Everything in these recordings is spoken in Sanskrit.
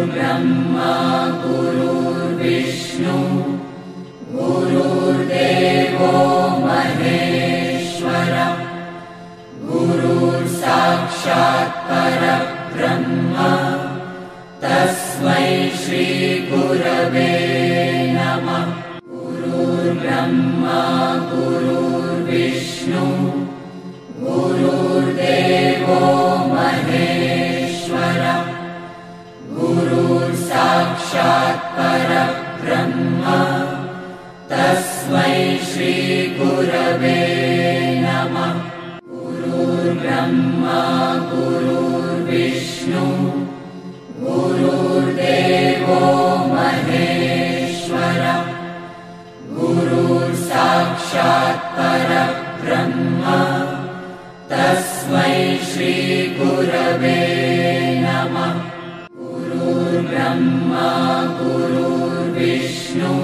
गुरुर्ब्रह्मा गुरुर्विष्णु गुरुर्देवो महेश्वर गुरुर्साक्षात् परब्रह्म तस्मै श्री गुरवे नमः। गुरुर्ब्रह्मा गुरुर्विष्णु गुरुर्देवो महेश्वर गुरुर्साक्षात् परब्रह्म तस्मै श्री गुरवे नमः। गुरुर्ब्रह्मा गुरुर्विष्णु गुरुर्देवो महेश्वर गुरुर्साक्षात् परब्रह्म तस्मै श्री गुरवे नमः। गुरुर्ब्रह्मा गुरुर्विष्णु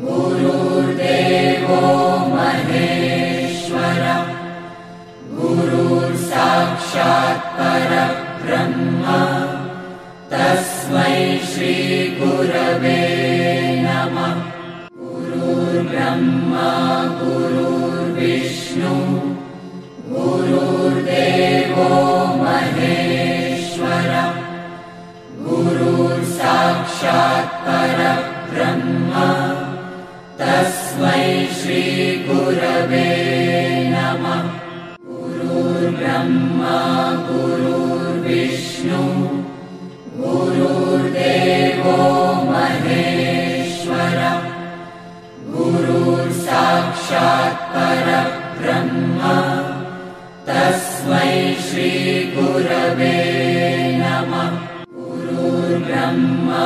गुरुर्देवो महेश्वर गुरुर्साक्षात् परब्रह्म तस्मै श्री गुरवे नमः। गुरुर्ब्रह्मा गुरुर्विष्णु गुरुर्देवो महेश्वर गुरुर्साक्षात् परब्रह्म तस्मै श्री गुरवे नमः। गुरुर्ब्रह्मा गुरुर्विष्णु गुरुर्देवो महेश्वर गुरुर्साक्षात् परब्रह्म तस्मै श्री गुरवे नमः। गुरुर्ब्रह्मा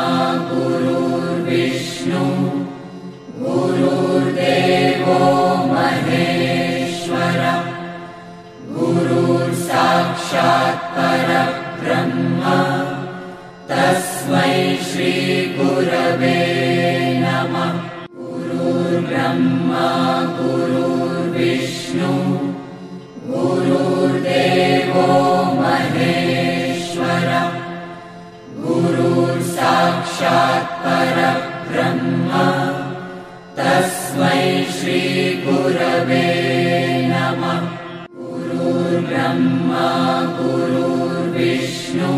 गुरुर्विष्णु गुरुर्देवो महेश्वर गुरुर्साक्षात् परब्रह्म तस्मै श्री गुरवे नमः। गुरुर्ब्रह्मा गुरुर्विष्णु गुरुर्देवो महेश्वर गुरुर्साक्षात् परब्रह्म तस्मै श्री गुरवे नमः। गुरुर्ब्रह्मा गुरुर्विष्णु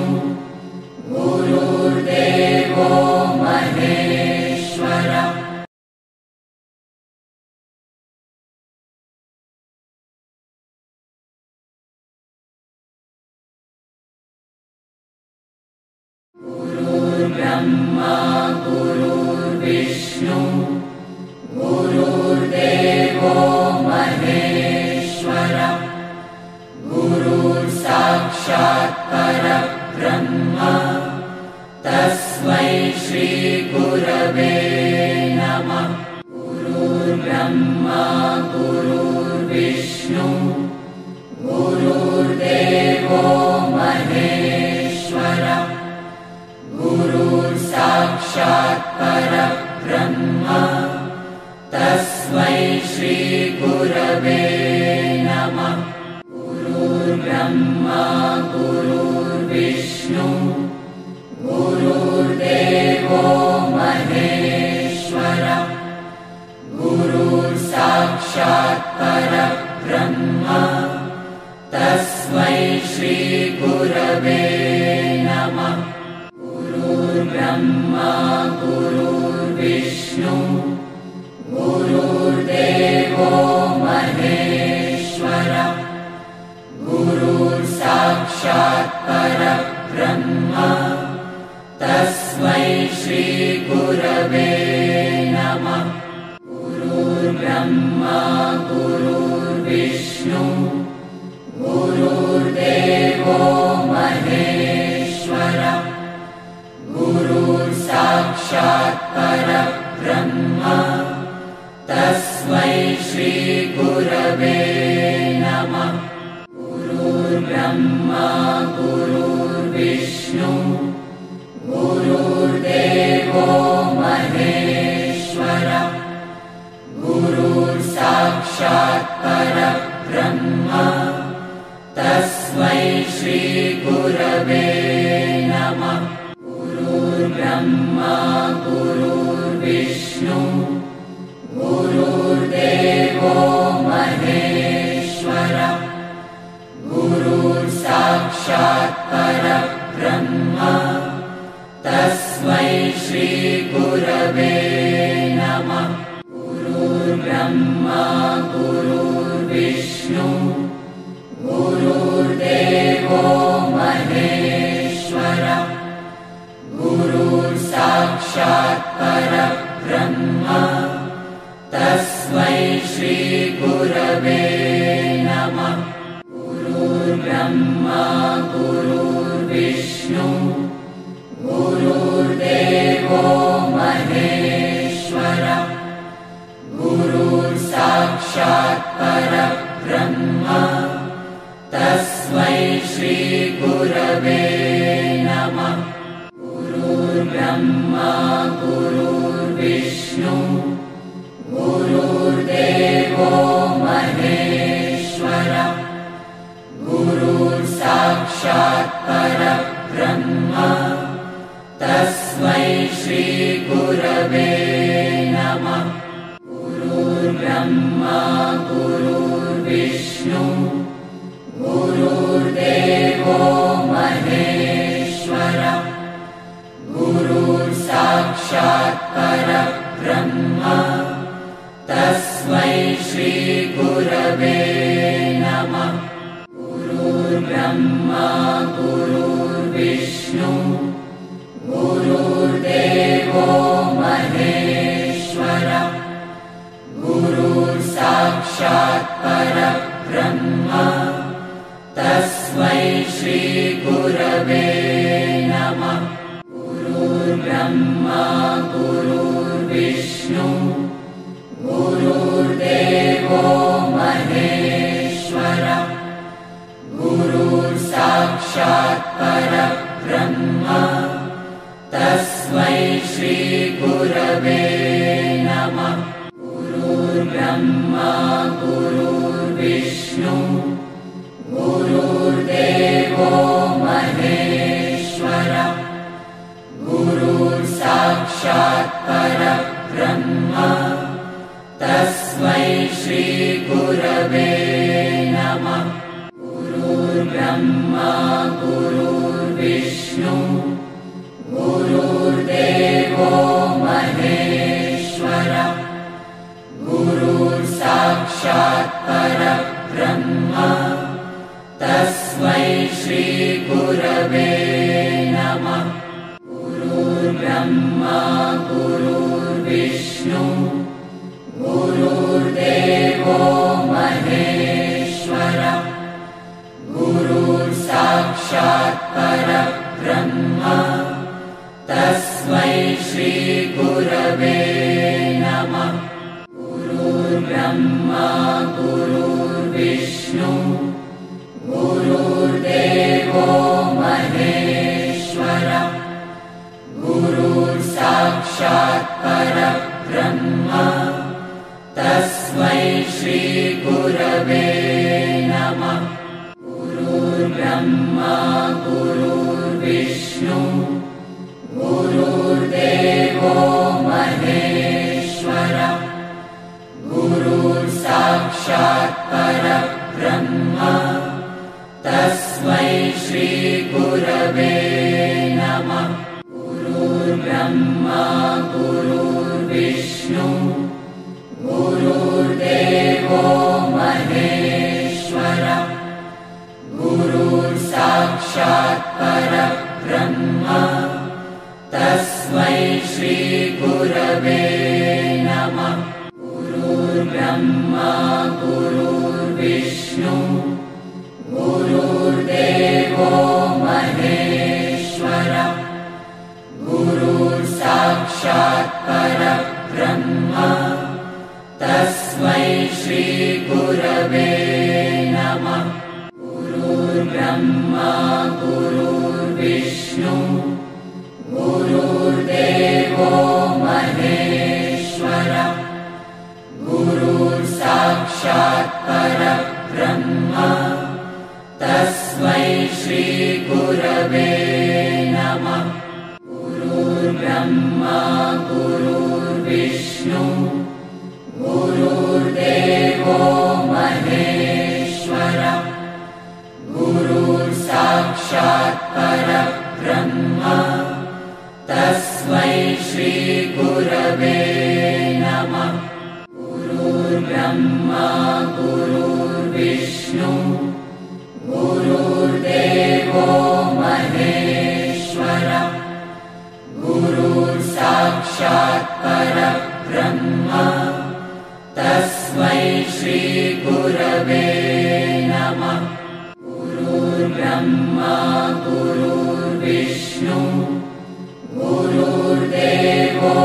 गुरुर्देवो महेश्वर गुरुर्ब्रह्मा गुरुर्विष्णु गुरुर्देवो महेश्वर गुरुर्साक्षात् परब्रह्म तस्मै श्री गुरवे नमः। गुरुर्ब्रह्मा गुरुर्विष्णु गुरुर्देवो महेश्वर गुरुर्साक्षात् परब्रह्म तस्मै श्री गुरवे नमः। गुरुर्ब्रह्मा गुरुर्विष्णु गुरुर्देवो महेश्वर गुरुर्साक्षात् परब्रह्म तस्मै श्री गुरवे नमः। गुरुर्ब्रह्मा गुरुर्विष्णु गुरुर्देवो महेश्वर गुरुर्साक्षात् परब्रह्म तस्मै श्री गुरवे नमः। गुरुर्ब्रह्मा गुरुर्विष्णु गुरुर्देवो महेश्वर गुरुर्साक्षात् परब्रह्म तस्मै श्री गुरवे नमः। गुरुर्ब्रह्मा गुरुर्विष्णु गुरुर्देवो महेश्वर गुरुर्साक्षात् परब्रह्म तस्मै श्री गुरवे नमः। गुरुर्विष्णु गुरुर्देवो महेश्वर गुरुर्साक्षात् परब्रह्म तस्मै श्री गुरवे नमः। गुरुर्ब्रह्मा गुरुर्विष्णु गुरुर्देवो महेश्वर गुरुर्साक्षात् परब्रह्म तस्मै श्री गुरवे नमः। गुरुर्ब्रह्मा गुरुर्विष्णु गुरुर्देवो महेश्वर गुरुर्साक्षात् परब्रह्म तस्मै श्री गुरवे नमः। गुरुर्ब्रह्मा गुरुर्विष्णु गुरुर्देवो महेश्वर गुरुर्साक्षात् परब्रह्म तस्मै श्री गुरवे नमः। गुरुर्ब्रह्मा गुरुर्विष्णु गुरुर्देवो महेश्वर गुरुर्साक्षात् परब्रह्म तस्मै श्री गुरवे नमः। गुरुर्ब्रह्मा गुरुर्विष्णु गुरुर्देवो महेश्वर गुरुर्साक्षात् परब्रह्म तस्मै श्री गुरवे नमः। गुरुर्ब्रह्मा गुरुर्विष्णु गुरुर्देवो महेश्वर गुरुर्साक्षात् परब्रह्म तस्मै श्री गुरवे नमः। गुरुर्ब्रह्मा गुरुर्विष्णु गुरुर्देवो महेश्वर गुरुर्साक्षात् परब्रह्म तस्मै श्री गुरवे नमः। गुरुर्ब्रह्मा गुरुर्विष्णु गुरुर्देवो महेश्वर गुरुर्साक्षात् परब्रह्म तस्मै श्री गुरवे नमः। गुरुर्ब्रह्मा गुरुर्विष्णु गुरुर्देवो महेश्वर गुरुर्साक्षात् परब्रह्म तस्मै श्री गुरवे नमः। गुरुर्ब्रह्मा गुरुर्विष्णु गुरुर्देवो महेश्वर गुरुर्साक्षात् परब्रह्म तस्मै श्री गुरवे नमः। गुरुर्ब्रह्मा गुरुर्विष्णु गुरुर्देवो महेश्वर गुरुर्साक्षात् परब्रह्म तस्मै श्री गुरवे नमः। गुरुर्ब्रह्मा गुरुर्विष्णु गुरुर्देवो महेश्वर गुरुर्साक्षात् परब्रह्म तस्मै श्री गुरवे नमः। गुरुर्ब्रह्मा गुरुर्विष्णु गुरुर्देवो महेश्वर गुरुर्साक्षात् परब्रह्म तस्मै श्री गुरवे नमः। गुरुर्ब्रह्मा गुरुर्विष्णु गुरुर्देवो महेश्वर गुरुर्साक्षात् परब्रह्म तस्मै श्री गुरवे नमः। गुरुर्ब्रह्मा गुरुर्विष्णु गुरुर्विष्णु गुरुर्देवो महेश्वरः गुरुर्साक्षात् परब्रह्म तस्मै श्री गुरवे नमः। गुरुर्ब्रह्मा गुरुर्विष्णु गुरुर्देवो महेश्वरः गुरुर्साक्षात् परब्रह्म तस्मै श्री गुरवे नमः। गुरुर्ब्रह्मा गुरुर्विष्णु गुरुर्देवो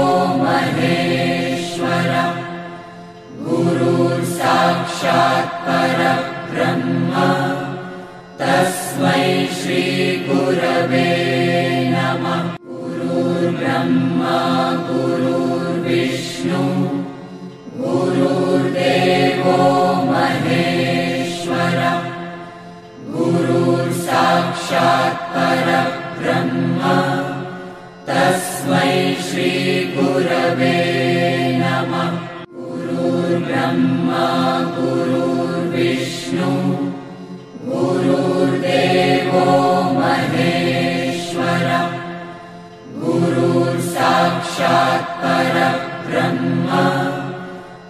महेश्वरः गुरुर्साक्षात् परब्रह्म तस्मै श्री गुरवे नमः। गुरुर्ब्रह्मा गुरुर्विष्णु गुरुर्देवो महेश्वरः गुरुर्साक्षात् परब्रह्म तस्मै श्री गुरवे नमः। गुरुर्ब्रह्मा गुरुर्विष्णु गुरुर्देवो महेश्वरः गुरुर्साक्षात् परब्रह्म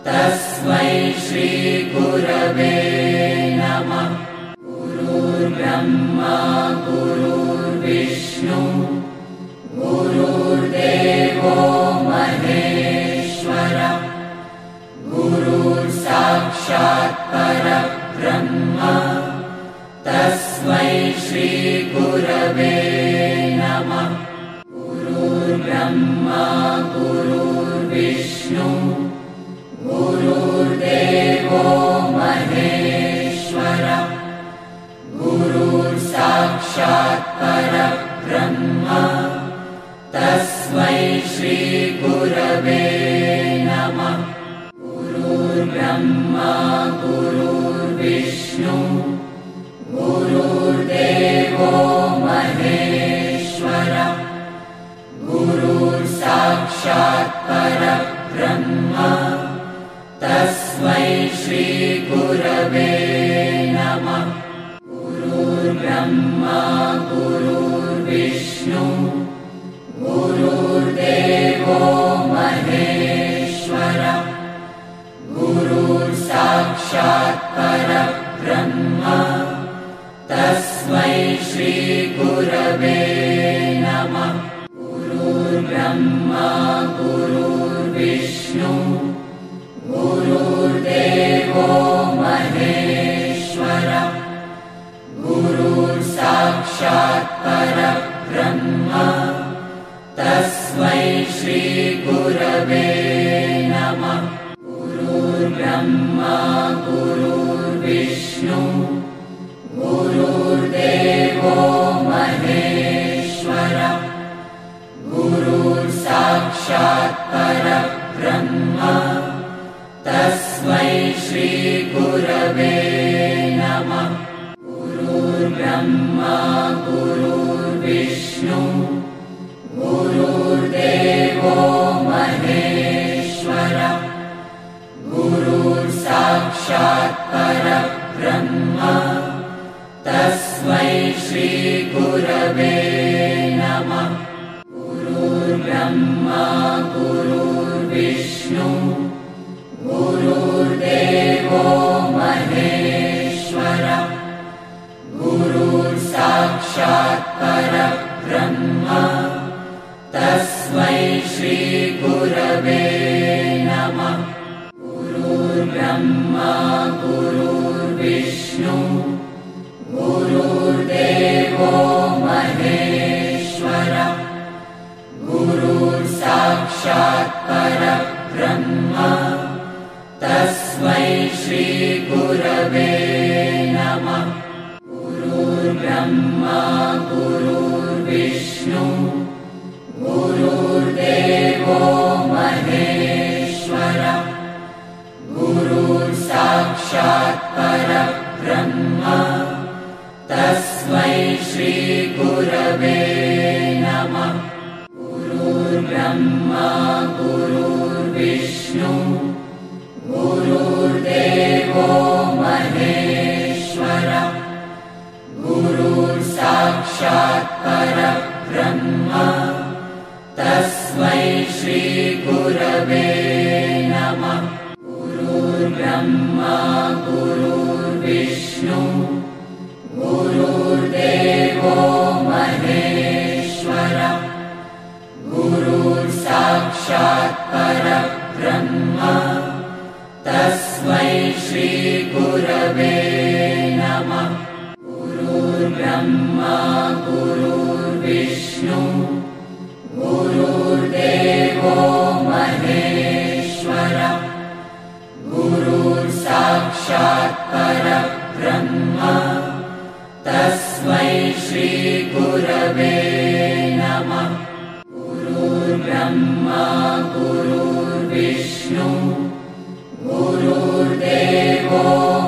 तस्मै श्री गुरवे नमः। गुरुर्ब्रह्मा गुरुर्विष्णु गुरुर्देवो महेश्वरः गुरुर्साक्षात् परब्रह्म तस्मै श्री गुरवे नमः। गुरुर्ब्रह्मा गुरुर्विष्णु गुरुर्देवो महेश्वरः गुरुर्साक्षात् परब्रह्म तस्मै श्री गुरवे नमः। गुरुर्ब्रह्मा गुरुर्विष्णु गुरुर्देवो महेश्वरः गुरुर्साक्षात् परब्रह्म तस्मै श्री गुरवे नमः। गुरुर्ब्रह्मा गुरुर्विष्णु गुरुर्देवो महेश्वरः गुरुर्साक्षात् परब्रह्म तस्मै श्री गुरवे नमः। गुरुर्ब्रह्मा गुरुर्विष्णु गुरुर्देवो महेश्वरः गुरुर्साक्षात् परब्रह्म तस्मै श्री गुरवे नमः। गुरुर्ब्रह्मा गुरुर्विष्णु गुरुर्देवो महेश्वरः गुरुर्साक्षात् परब्रह्म तस्मै श्री गुरवे नमः। गुरुर्ब्रह्मा गुरुर्विष्णु गुरुर्देवो महेश्वरः गुरुर्साक्षात् परब्रह्म तस्मै श्री गुरवे नमः। गुरुर्ब्रह्मा गुरुर्विष्णु गुरुर्देवो महेश्वरः गुरुर्साक्षात् परब्रह्म तस्मै श्री गुरवे नमः। गुरुर्ब्रह्मा गुरुर्विष्णु गुरुर्देवो महेश्वरः गुरुर्साक्षात् परब्रह्म तस्मै श्री गुरवे नमः। गुरुर्ब्रह्मा गुरुर्विष्णु गुरुर्देवो महेश्वरः गुरुर्साक्षात् परब्रह्म तस्मै श्री गुरवे नमः। गुरुर्ब्रह्मा गुरुर्विष्णु गुरुर्ब्रह्मा गुरुर्विष्णु गुरुर्देवो महेश्वरः गुरुर्साक्षात् परब्रह्म तस्मै श्री गुरवे नमः। गुरुर्ब्रह्मा गुरुर्विष्णु गुरुर्देवो महेश्वरः गुरुर्साक्षात् परब्रह्म तस्मै श्री गुरवे नमः। गुरुर्ब्रह्मा गुरुर्विष्णु गुरुर्देवो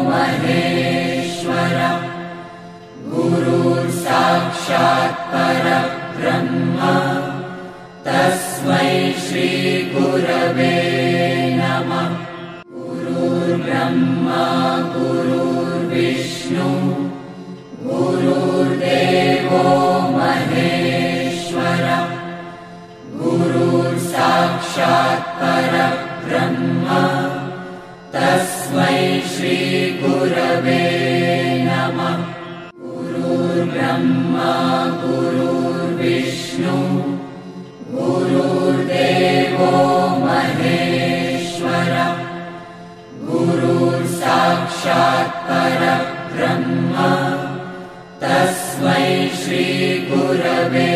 महेश्वरः गुरुर्साक्षात् परब्रह्म तस्मै श्री गुरवे नमः। गुरुर्ब्रह्मा गुरुर्विष्णु गुरुर्देवो महेश्वरः गुरुर्साक्षात् परब्रह्म तस्मै श्री गुरवे नमः। गुरुर्ब्रह्मा गुरुर्विष्णु गुरुर्देवो महेश्वरः गुरुर्साक्षात् परब्रह्म तस्मै श्री गुरवे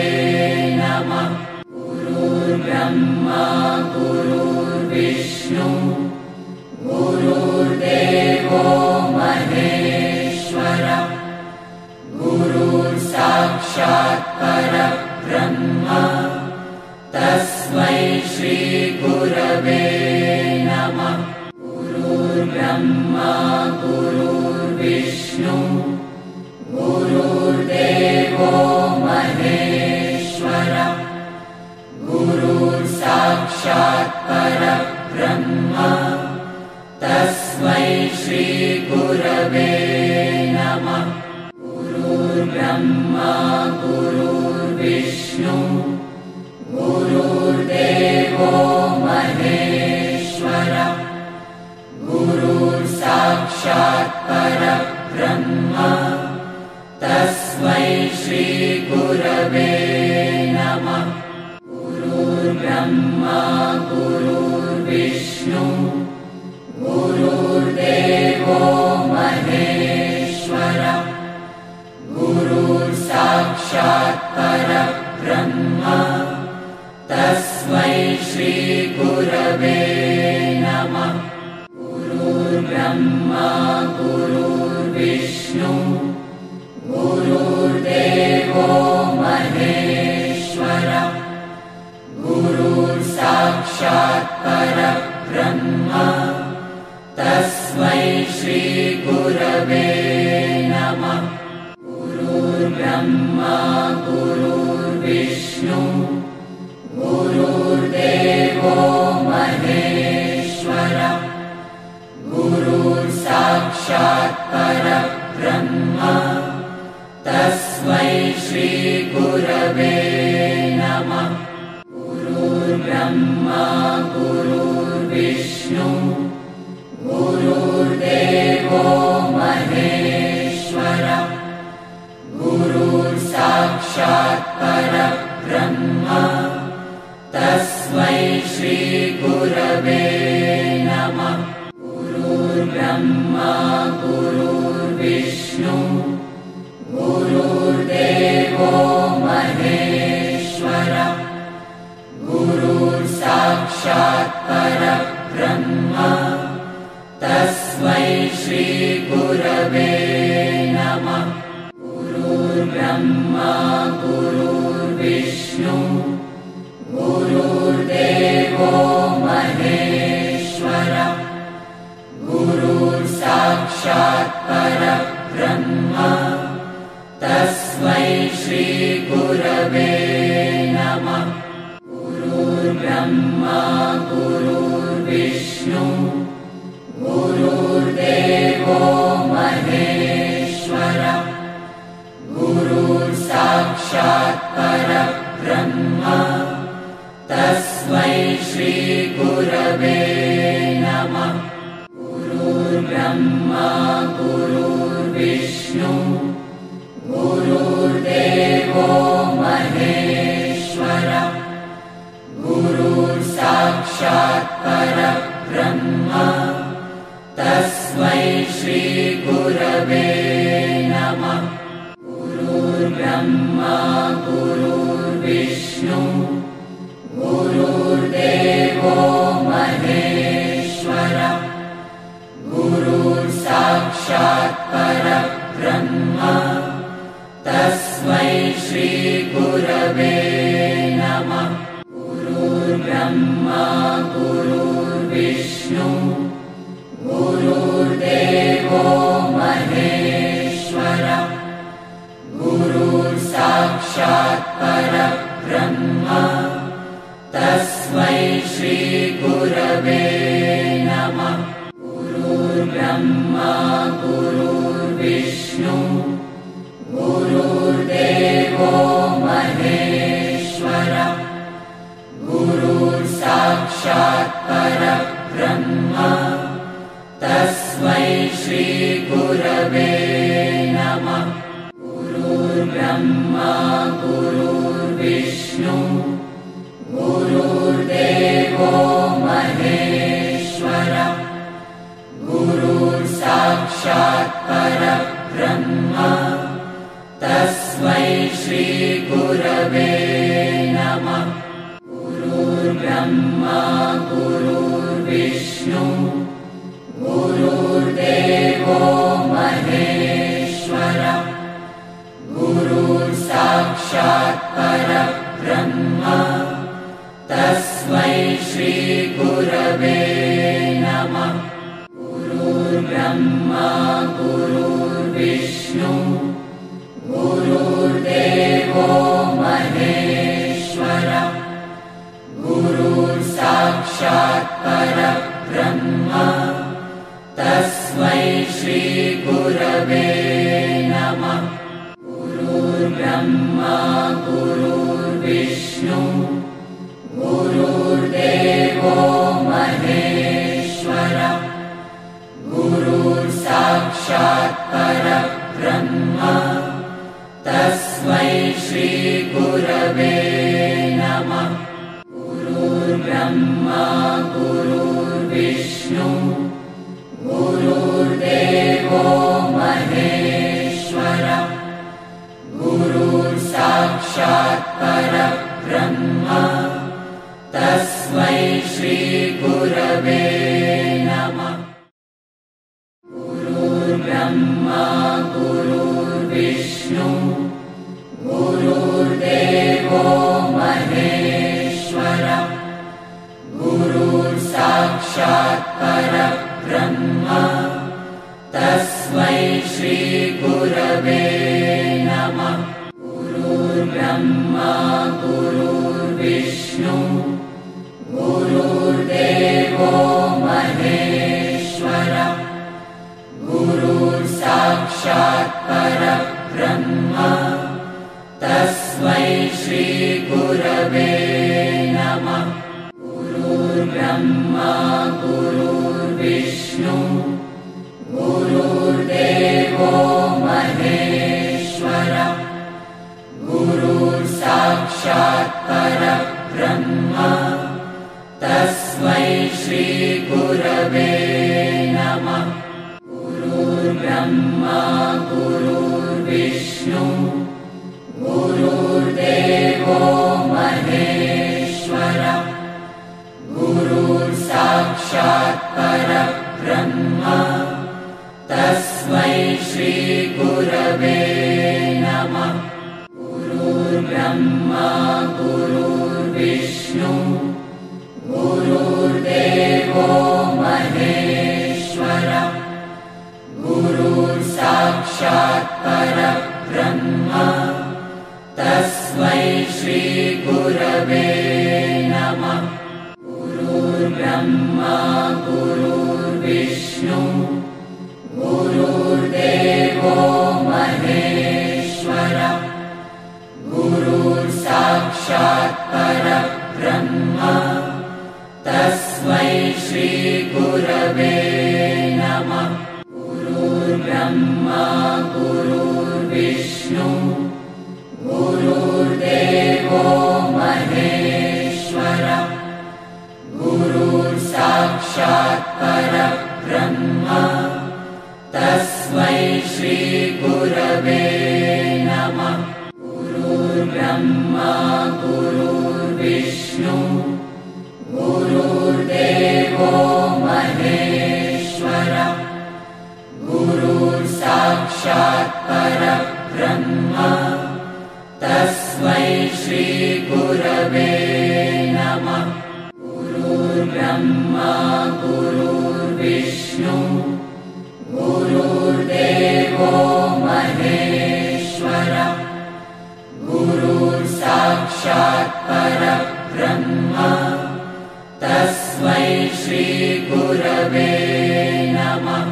नमः। गुरुर्ब्रह्मा गुरुर्विष्णु गुरुर्देवो महेश्वरः गुरुर्साक्षात् परब्रह्म तस्मै श्री गुरवे नमः। गुरुर्ब्रह्मा गुरुर्विष्णु गुरुर्देवो महेश्वरः गुरुर्साक्षात् परब्रह्म तस्मै श्री गुरवे नमः। गुरुर्ब्रह्मा गुरुर्विष्णु गुरुर्देवो महेश्वरः गुरुर्साक्षात् परब्रह्म तस्मै श्री गुरवे नमः। गुरुर्ब्रह्मा गुरुर्विष्णु गुरुर्देवो महेश्वरः गुरुर्साक्षात् परब्रह्म तस्मै श्री गुरवे नमः। गुरुर्ब्रह्मा गुरुर्विष्णु गुरुर्देवो महेश्वरः गुरुर्साक्षात् परब्रह्म तस्मै श्री गुरवे नमः। गुरुर्ब्रह्मा गुरुर्विष्णु गुरुर्देवो महेश्वरः गुरुर्साक्षात् परब्रह्म तस्मै श्री गुरवे नमः। गुरुर्ब्रह्मा गुरुर्विष्णु गुरुर्देवो महेश्वरः गुरुर्साक्षात् परब्रह्म तस्मै श्री गुरवे नमः। गुरुर्ब्रह्मा गुरुर्विष्णु गुरुर्देवो महेश्वरः गुरुर्साक्षात् परब्रह्म तस्मै श्री गुरवे नमः। गुरुर्ब्रह्मा गुरुर्विष्णु गुरुर्देवो महेश्वरः गुरुर्साक्षात् परब्रह्म तस्मै श्री गुरवे नमः। गुरुर्ब्रह्मा गुरुर्विष्णु गुरुर्देवो महेश्वरः गुरुर्साक्षात् परब्रह्म ब्रह्मा गुरुर्विष्णु गुरुर्देवो महेश्वरः गुरुर्साक्षात् परब्रह्म तस्मै श्रीगुरवे नमः। गुरुर्ब्रह्मा गुरुर्विष्णु गुरुर्देवो महेश्वरः गुरुर्साक्षात् परब्रह्म तस्मै श्रीगुरवे नमः। गुरुर्ब्रह्मा गुरुर्विष्णु गुरुर्देवो महेश्वरः गुरुर्साक्षात् परब्रह्म तस्मै श्रीगुरवे नमः। गुरुर्ब्रह्मा गुरुर्विष्णु गुरुर्देवो महेश्वरः गुरुर्साक्षात् परब्रह्म तस्मै श्रीगुरवे नमः। गुरुर्ब्रह्मा गुरुर्विष्णु गुरुर्देवो महेश्वरः गुरुर्साक्षात् परब्रह्म तस्मै श्रीगुरवे नमः। गुरुर्ब्रह्मा गुरुर्विष्णु गुरुर्देवो महेश्वरः गुरुर्साक्षात् परब्रह्म तस्मै श्रीगुरवे नमः। गुरुर्ब्रह्मा गुरुर्विष्णु गुरुर्देवो महेश्वरः गुरुर्साक्षात् परब्रह्म तस्मै श्रीगुरवे नमः। गुरुर्ब्रह्मा गुरुर्विष्णु गुरुर्देवो महेश्वरः गुरुर्साक्षात् परब्रह्म तस्मै श्रीगुरवे नमः। गुरुर्ब्रह्मा गुरुर्विष्णु गुरुर्देवो महेश्वरः गुरुर्साक्षात् परब्रह्म तस्मै श्रीगुरवे नमः। गुरुर्ब्रह्मा गुरुर्विष्णु गुरुर्देवो महेश्वरः गुरुर्साक्षात् परब्रह्म तस्मै श्रीगुरवे नमः। गुरुर्ब्रह्मा गुरुर्विष्णु गुरुर्देवो महेश्वरः गुरुर्साक्षात् परब्रह्म तस्मै श्रीगुरवे नमः। गुरुर्ब्रह्मा गुरुर्विष्णु गुरुर्देवो महेश्वरः गुरुर्साक्षात् परब्रह्म तस्मै श्रीगुरवे नमः। गुरुर्ब्रह्मा गुरुर्विष्णु गुरुर्देवो महेश्वरः गुरुर्साक्षात् परब्रह्म तस्मै श्रीगुरवे नमः। गुरुर्ब्रह्मा गुरुर्विष्णु गुरुर्देवो महेश्वरः गुरुर्साक्षात् परब्रह्म तस्मै श्रीगुरवे नमः। गुरुर्ब्रह्मा गुरुर्विष्णु गुरुर्देवो महेश्वरः गुरुर्साक्षात् परब्रह्म तस्मै श्रीगुरवे नमः। गुरुर्ब्रह्मा गुरुर्विष्णु गुरुर्देवो महेश्वरः गुरुर्साक्षात् परब्रह्म तस्मै श्री गुरवे नमः। गुरुर्ब्रह्मा गुरुर्विष्णु गुरुर्देवो महेश्वरः गुरुर्साक्षात् परब्रह्म तस्मै श्री गुरवे नमः। गुरुर्ब्रह्मा गुरुर्विष्णु गुरुर्देवो महेश्वरः गुरुर्साक्षात् परब्रह्म तस्मै श्री गुरवे नमः।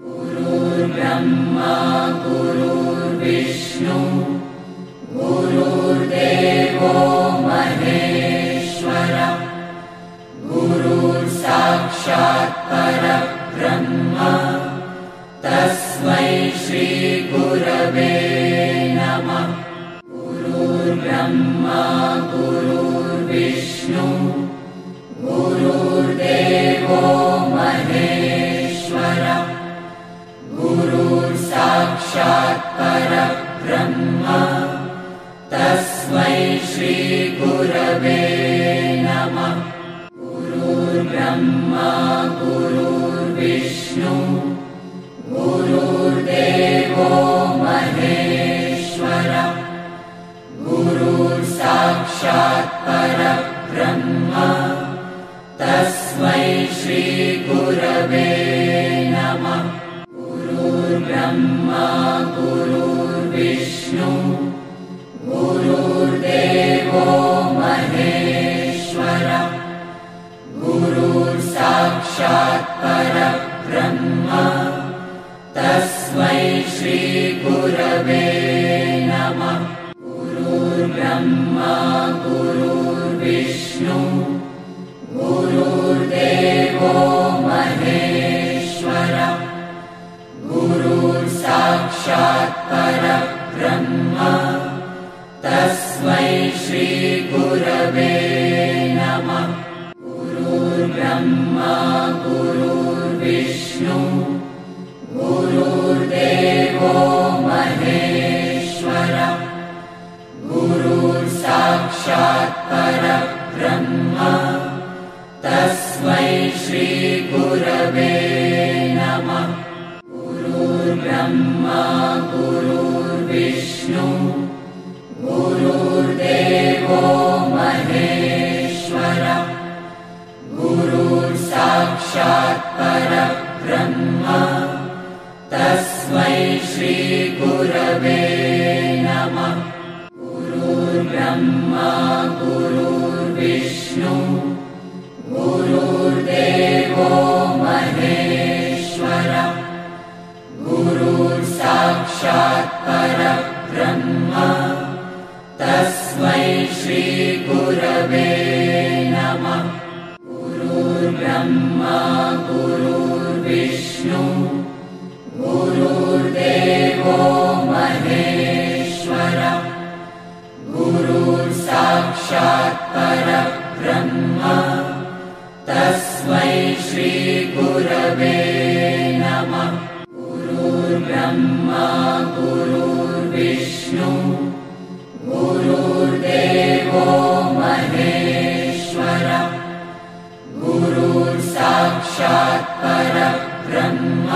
गुरुर्ब्रह्मा गुरुर्विष्णु गुरुर्देवो महेश्वरः गुरुर्साक्षात् परब्रह्म तस्मै श्री गुरवे नमः। गुरुर्ब्रह्मा गुरुर्विष्णु गुरुर्देवो महेश्वरः गुरुर्साक्षात् परब्रह्म तस्मै श्री गुरवे नमः। गुरुर्ब्रह्मा गुरुर्विष्णु गुरुर्देवो महेश्वरः गुरुर्साक्षात् परब्रह्म तस्मै श्री गुरवे नमः। गुरुर्ब्रह्मा गुरुर्विष्णु गुरुर्देवो महेश्वरः गुरुर्साक्षात् परब्रह्म तस्मै श्री गुरवे नमः। गुरुर्ब्रह्मा गुरुर्विष्णु गुरुर्देवो महेश्वरः गुरुर्साक्षात् परब्रह्म तस्मै श्री गुरवे नमः। गुरुर्ब्रह्मा गुरुर्विष्णु गुरुर्देवो महेश्वरः गुरुर्साक्षात् परब्रह्म तस्मै श्री गुरवे नमः। गुरुर्ब्रह्मा गुरुर्विष्णु गुरुर्देवो महेश्वरः गुरुर्साक्षात् परब्रह्म तस्मै श्री गुरवे नमः। गुरुर्ब्रह्मा गुरुर्विष्णु गुरुर्देवो महेश्वरः गुरुर्साक्षात् परब्रह्म तस्मै श्री गुरवे नमः। गुरुर्ब्रह्मा गुरुर्विष्णु गुरुर्देवो महेश्वरः गुरुर्साक्षात् परब्रह्म तस्मै श्री गुरवे नमः। गुरुर्ब्रह्मा गुरुर्विष्णु गुरुर्देवो महेश्वरः गुरुर्साक्षात् परब्रह्म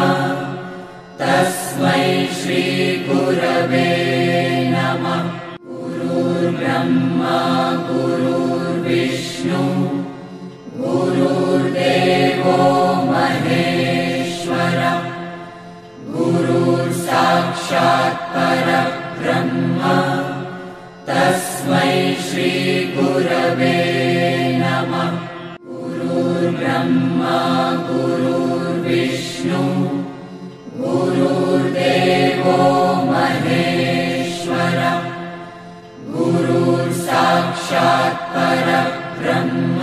तस्मै श्री गुरवे नमः। गुरुर्ब्रह्मा गुरुर्विष्णु गुरुर्देवो महेश्वरः गुरुर्साक्षात् परब्रह्म तस्मै श्री गुरवे नमः। गुरुर्ब्रह्मा गुरुर्विष्णु गुरुर्देवो महेश्वरः गुरुर्साक्षात् परब्रह्म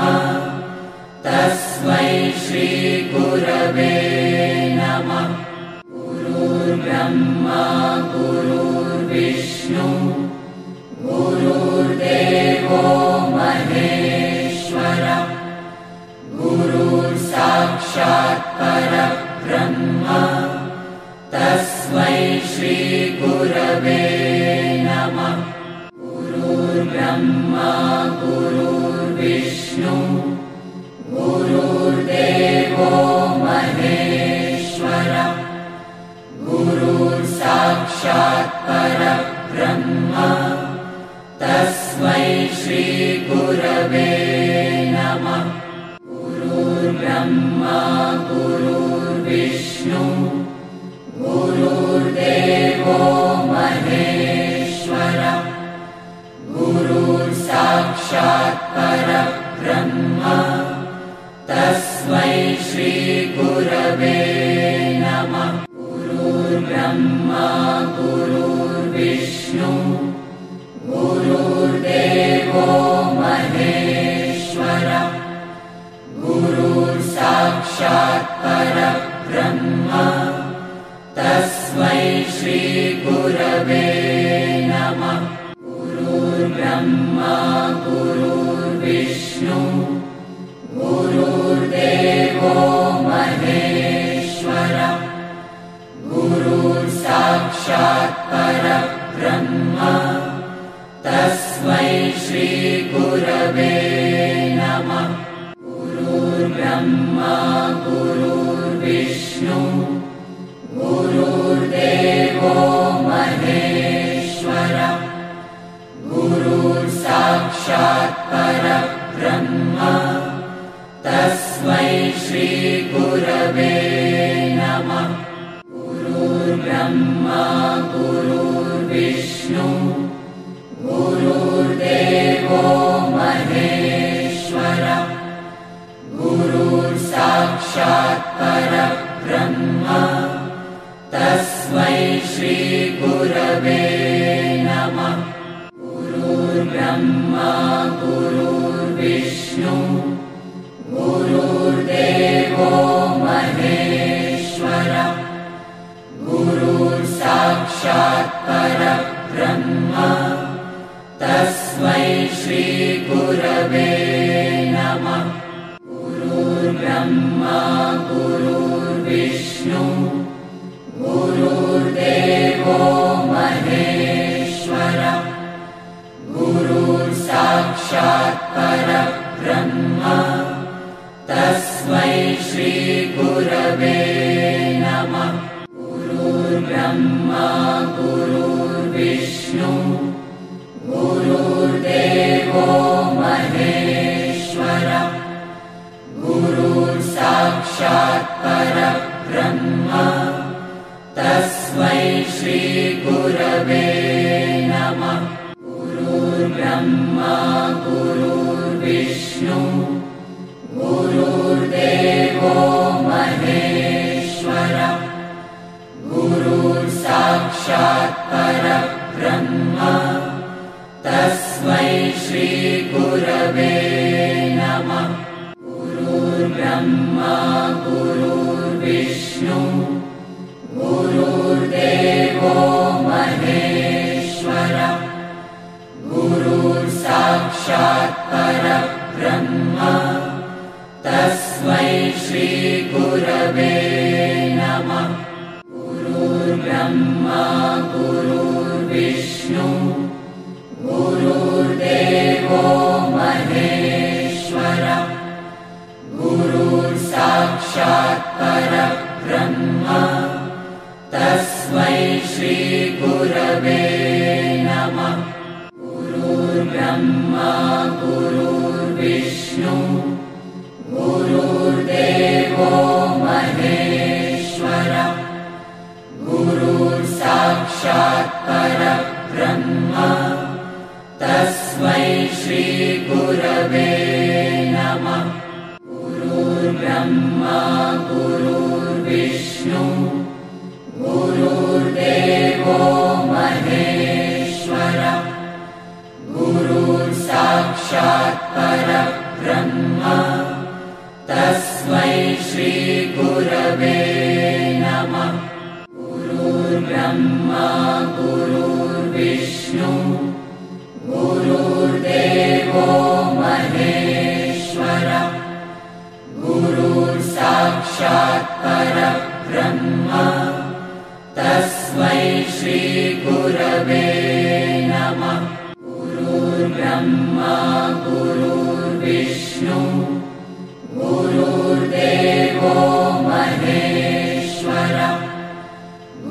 तस्मै श्री गुरवे नमः। गुरुर्ब्रह्मा गुरुर्विष्णु गुरुर्देवो महेश्वरः गुरुर्साक्षात् परब्रह्म तस्मै श्री गुरवे नमः। गुरुर्ब्रह्मा गुरुर्विष्णु गुरुर्देवो महेश्वरः गुरुर्साक्षात् परब्रह्म तस्मै श्री गुरवे नमः। गुरुर्ब्रह्मा गुरुर्विष्णु गुरुर्देवो महेश्वरः गुरुर्साक्षात् परब्रह्म तस्मै श्री गुरवे नमः। गुरुर्ब्रह्मा गुरुर्विष्णु गुरुर्देवो महेश्वरः गुरुर्साक्षात् परब्रह्म तस्मै श्री गुरवे नमः। गुरुर्ब्रह्मा गुरुर्विष्णु गुरुर्देवो महेश्वरः गुरुर्साक्षात् परब्रह्म तस्मै श्री गुरवे नमः। गुरुर्ब्रह्मा गुरुर्विष्णु गुरुर्देवो महेश्वरः गुरुर्साक्षात् परब्रह्म तस्मै श्री गुरवे नमः। गुरुर्ब्रह्मा गुरुर्विष्णु गुरुर्देवो महेश्वरः गुरुर्साक्षात् परब्रह्म तस्मै श्री गुरवे नमः। गुरुर्ब्रह्मा गुरुर्विष्णु गुरुर्देवो महेश्वरः गुरुर्साक्षात् परब्रह्म तस्मै श्री गुरवे नमः। गुरुर्ब्रह्मा गुरुर्विष्णु गुरुर्देवो महेश्वरः गुरुर्साक्षात् परब्रह्म तस्मै श्री गुरवे नमः। गुरुर्ब्रह्मा गुरुर्विष्णु गुरुर्देवो महेश्वरः गुरुर्साक्षात् परब्रह्म तस्मै श्री गुरवे नमः। गुरुर्ब्रह्मा गुरुर्विष्णु गुरुर्देवो महेश्वरः गुरुर्साक्षात् परब्रह्म तस्मै श्री गुरवे नमः। गुरुर्ब्रह्मा गुरुर्विष्णु गुरुर्देवो महेश्वरः गुरुर्साक्षात् परब्रह्म तस्मै श्री गुरवे नमः। गुरुर्ब्रह्मा गुरुर्विष्णु गुरुर्देवो महेश्वरः गुरुर्साक्षात् परब्रह्म तस्मै श्री गुरवे नमः। गुरुर्ब्रह्मा गुरुर्विष्णु गुरुर्देवो महेश्वरः गुरुर्साक्षात् परब्रह्म तस्मै श्री गुरवे नमः। गुरुर्ब्रह्मा गुरुर्विष्णु गुरुर्देवो महेश्वरः गुरुर्साक्षात् परब्रह्म तस्मै श्री गुरवे नमः। गुरुर्ब्रह्मा गुरुर्विष्णु गुरुर्देवो महेश्वरः गुरुर्साक्षात् परब्रह्म तस्मै श्री गुरवे नमः। गुरुर्ब्रह्मा गुरुर्विष्णु गुरुर्देवो महेश्वरः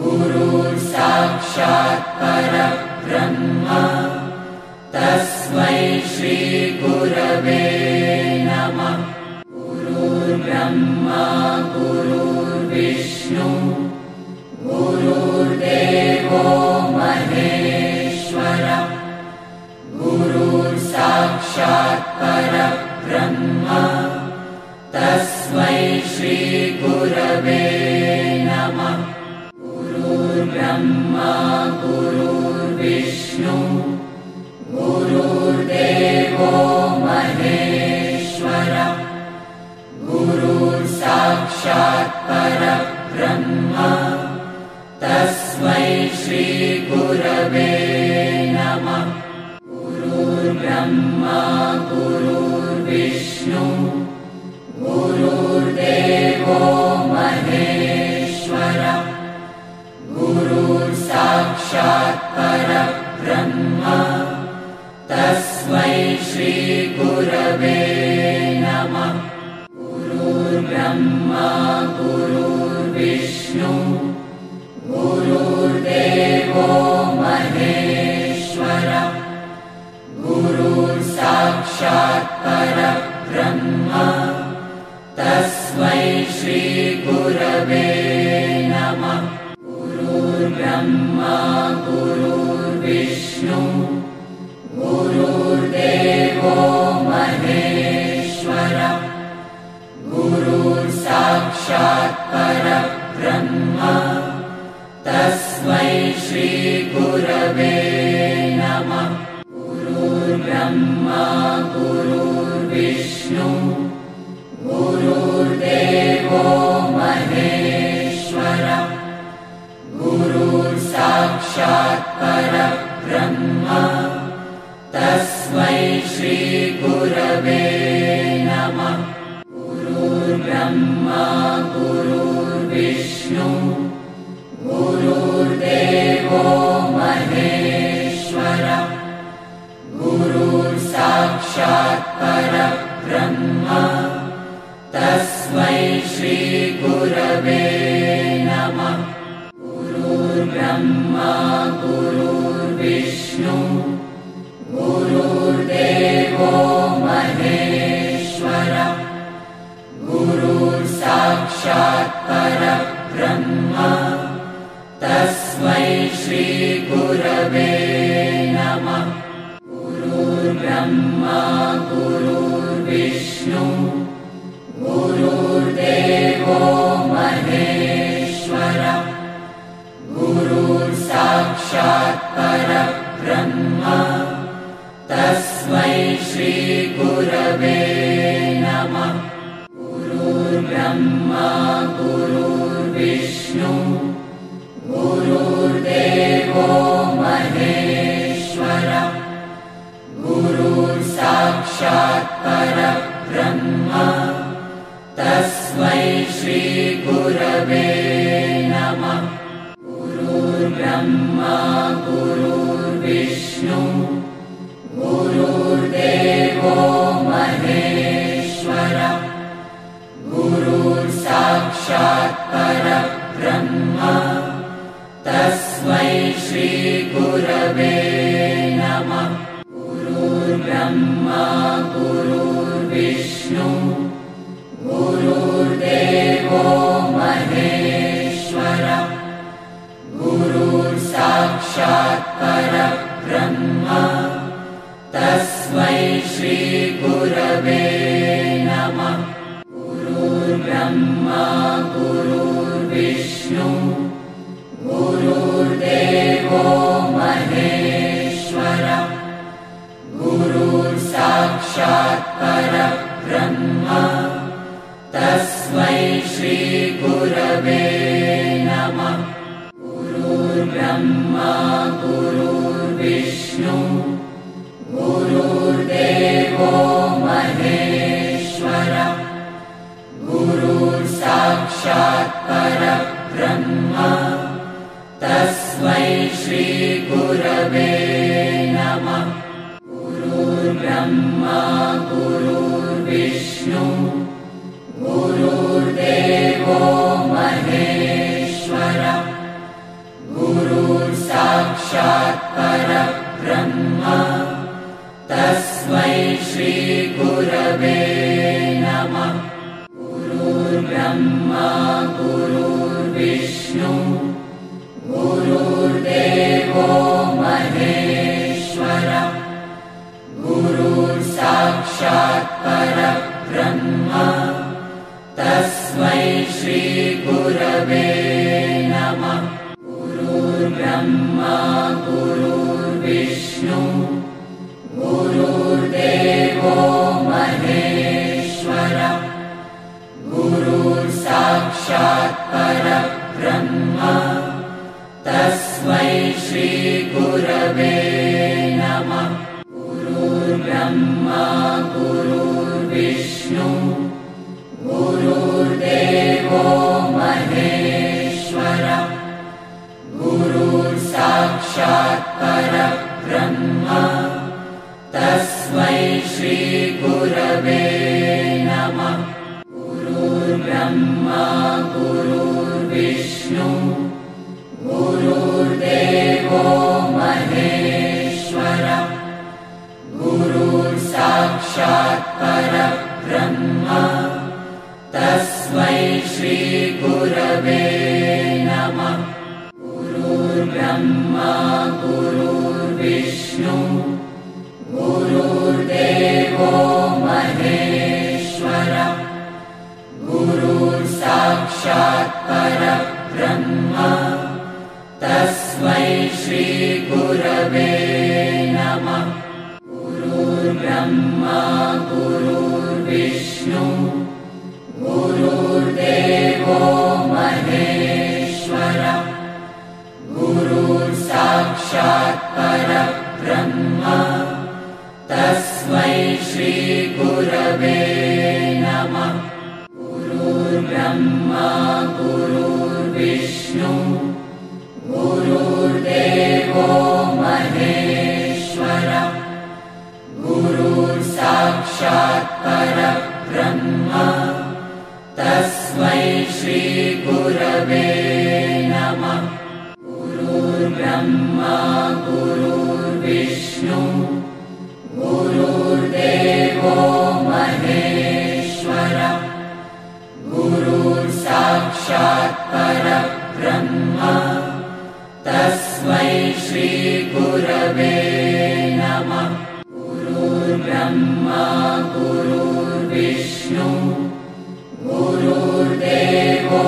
गुरुर्साक्षात् परब्रह्म तस्मै श्री गुरवे नमः। गुरुर्ब्रह्मा गुरुर्विष्णु गुरुर्देवो महेश्वरः गुरुर्साक्षात् परब्रह्म तस्मै श्री गुरवे नमः। गुरुर्ब्रह्मा गुरुर्विष्णु गुरुर्देवो महेश्वरः गुरुर्साक्षात् परब्रह्म तस्मै श्री गुरवे नमः। गुरुर्ब्रह्मा गुरुर्विष्णु गुरुर्देवो महेश्वरः गुरुर्साक्षात् परब्रह्म तस्मै श्री गुरवे नमः। गुरुर्ब्रह्मा गुरुर्विष्णु गुरुर्देवो महेश्वरः गुरुर्साक्षात् परब्रह्म तस्मै श्री गुरवे नमः। गुरुर्ब्रह्मा गुरुर्विष्णु गुरुर्देवो महेश्वरः गुरुर्साक्षात् परब्रह्म तस्मै श्री गुरवे नमः। गुरुर्ब्रह्मा गुरुर्विष्णु गुरुर्देवो महेश्वरः गुरुर्साक्षात् परब्रह्म तस्मै श्री गुरवे नमः। गुरुर्ब्रह्मा गुरुर्विष्णु गुरुर्देवो महेश्वरः गुरुर्साक्षात् परब्रह्म तस्मै श्री गुरवे नमः। गुरुर्ब्रह्मा गुरुर्विष्णु गुरुर्देवो महेश्वरः गुरुर्साक्षात् परब्रह्म तस्मै श्री गुरवे नमः। गुरुर्ब्रह्मा गुरुर्विष्णु गुरुर्देवो महेश्वरः गुरुर्साक्षात् परब्रह्म तस्मै श्री गुरवे नमः। गुरुर्ब्रह्मा गुरुर्विष्णु गुरुर्देवो महेश्वरः गुरुर्साक्षात् परब्रह्म तस्मै श्री गुरवे नमः। गुरुर्ब्रह्मा गुरुर्विष्णु गुरुर्देवो महेश्वरः गुरुर्साक्षात् परब्रह्म तस्मै श्री गुरवे नमः। गुरुर्ब्रह्मा गुरुर्विष्णु गुरुर्देवो महेश्वरः गुरुर्साक्षात् परब्रह्म तस्मै श्री गुरवे नमः। गुरुर्ब्रह्मा गुरुर्विष्णु गुरुर्देवो महेश्वरः गुरुर्साक्षात् परब्रह्म तस्मै श्री गुरवे नमः। गुरुर्ब्रह्मा गुरुर्विष्णु गुरुर्देवो महेश्वरः गुरुर्साक्षात् परब्रह्म तस्मै श्री गुरवे नमः। गुरुर्ब्रह्मा गुरुर्विष्णु गुरुर्देवो महेश्वरः गुरुर्साक्षात् परब्रह्म तस्मै श्री गुरवे नमः। गुरुर्ब्रह्मा गुरुर्विष्णु गुरुर्देवो महेश्वरः गुरुर्साक्षात् परब्रह्म तस्मै श्री गुरवे नमः। गुरुर्ब्रह्मा गुरुर्विष्णु गुरुर्देवो महेश्वरः गुरुर्साक्षात् परब्रह्म तस्मै श्री गुरवे नमः। गुरुर्ब्रह्मा गुरुर्विष्णु गुरुर्देवो महेश्वरः गुरुर्साक्षात् परब्रह्म तस्मै श्री गुरवे नमः। गुरुर्ब्रह्मा गुरुर्विष्णु गुरुर्देवो महेश्वरः गुरुर्साक्षात् परब्रह्म तस्मै श्री गुरवे नमः। गुरुर्ब्रह्मा गुरुर्विष्णु गुरुर्देवो महेश्वरः गुरुर्साक्षात् परब्रह्म तस्मै श्री गुरवे नमः। गुरुर्ब्रह्मा गुरुर्विष्णु गुरुर्देवो महेश्वरः गुरुर्साक्षात् परब्रह्म तस्मै श्री गुरवे नमः। गुरुर्ब्रह्मा गुरुर्विष्णु गुरुर्देवो महेश्वरः गुरुर्साक्षात् परब्रह्म तस्मै श्री गुरवे नमः। गुरुर्ब्रह्मा गुरुर्विष्णु गुरुर्देवो महेश्वरः गुरुर्साक्षात् परब्रह्म तस्मै श्री गुरवे नमः। गुरुर्ब्रह्मा गुरुर्विष्णु गुरुर्देवो